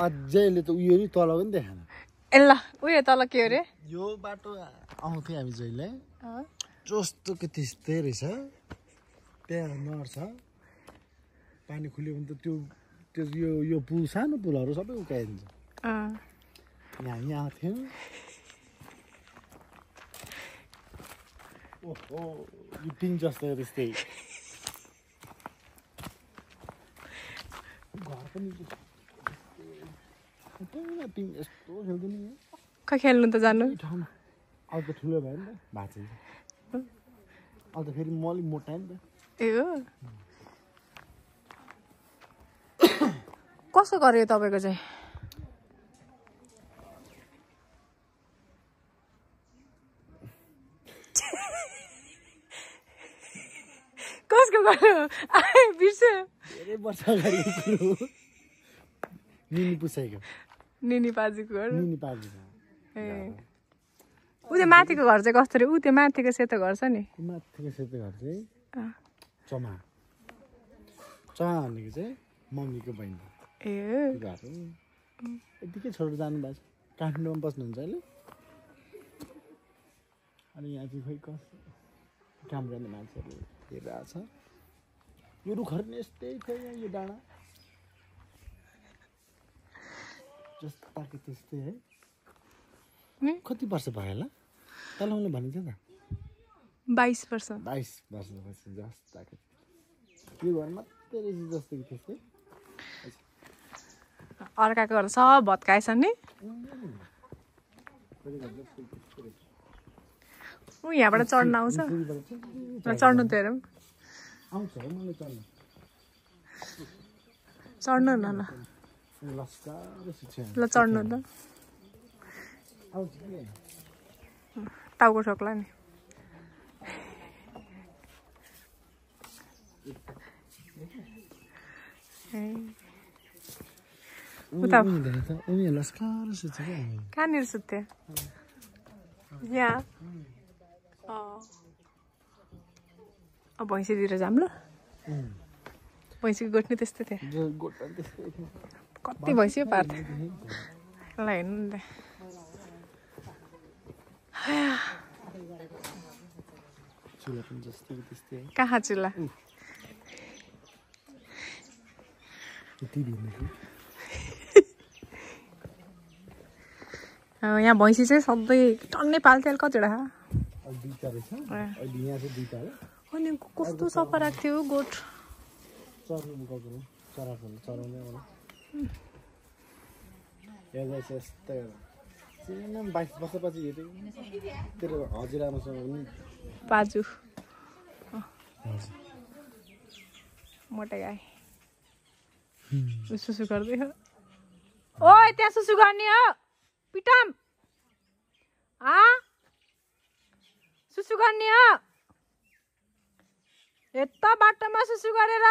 अझैले त उयो नि तल पनि देखाएन ए ल उयो तल के अरे यो बाटो आउँथे हामी जहिले जस्तो के त्यस्तै रहेछ त्यहाँ नहर छ पानी खुल्यो भने त त्यो त्यो यो पुल सानो पुलहरू सबै उकाइदिन्छ हामी आउँथ्यौँ ओहो यो टिन जस्तो त्यस्तै घर पनि टिन यस्तो खेल्दैन खै खेल्नु त जानु ठाउँमा अब त ठुलो भयो नि त भाँचिन्छ अब त फेरि म अलिक मोटा नि त ए हो कसो गर्यो तपाईँको चाहिँ कसको गर्यो बिर्स्यो धेरै वर्ष अगाडिको कुरो निनी पुसाइको निनी पाजीको घर निनी पाजीको ए ऊ त्यो माथिको घर चाहिँ कस्तो रे ऊ त्यो माथिको सेतो घर छ नि माथिको सेतो घर चाहिँ चमा चमा भनेको चाहिँ मम्मीको बहिनी ए घर हो यतिकै छोडेर जानुभएको छ काठमाडौँमा बस्नुहुन्छ अहिले अनि यहाँ चाहिँ खोइ कस्तो काम गर्ने मान्छेहरू हेरिरहेको छ यो रुखहरू नि यस्तै थियो यहाँ यो डाँडा जस्ताको त्यस्तै है कति वर्ष भयो होला तलाउनु भनेको थियो त 22 वर्ष 22 वर्षपछि जस्ताको यो घर मात्रै रहेछ जस्तो कि त्यस्तै अर्काको घर सब भत्काएछ नि ऊ यहाँबाट चढ्न आउँछ चढ्नु त हेरौँ आउँछ है मलाई चढ्नु चढ्नु न ल ल चढ्नु त आउँछ कि टाउको ठोक्ला नि कहाँनिर सुत्थ्यो यहाँ अब भैँसीतिर जाऊँ ल भैँसीको गोठ्ने त्यस्तै थियो कति भैँसी पार्थ्यो ल हेर्नु नि त कहाँ चुल्हा यहाँ भैँसी चाहिँ सधैँ टन्नै पाल्थ्यो कतिवटा अनि कस्तो सफा राख्थ्यो गोठ बाजु मोटा गाई सुसु गर्दै हो ओइ त्यहाँ सुसु गर्ने हो पिटाम सुसु गर्ने हो यता बाटोमा सुसु गरेर